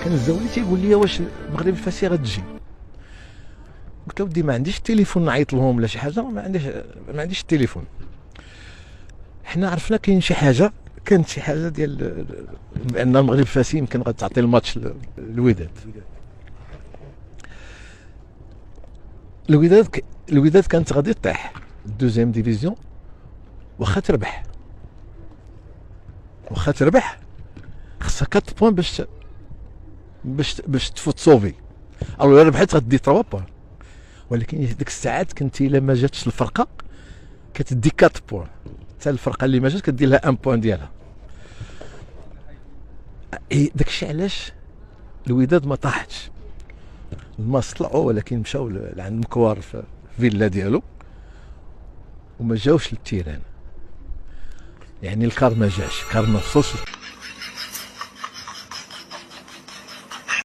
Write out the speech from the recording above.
كان الزولي تيقول لي واش المغرب الفاسي غتجي؟ قلت له ودي ما عنديش التليفون نعيط لهم ولا شي حاجه، ما عنديش التليفون. حنا عرفنا كاين شي حاجه، كانت شي حاجه ديال بان المغرب الفاسي يمكن غتعطي الماتش للوداد. الوداد كانت غادي تطيح الدوزيام ديفيزيون، واخا تربح خصها 4 بوان باش تفوت صوفي. الو ربحت غدي 3 بوان، ولكن ديك الساعات كنتي الا ما جاتش الفرقه كتدي 4 بوان، حتى الفرقه اللي ما جات كدير لها 1 بوان ديالها. داكشي علاش الوداد ما طاحتش. الماس طلعوا ولكن مشاو لعند مكوار في فيلا ديالو وما جاوش للتيران، يعني الكار ما جاش، الكار ما وصلش.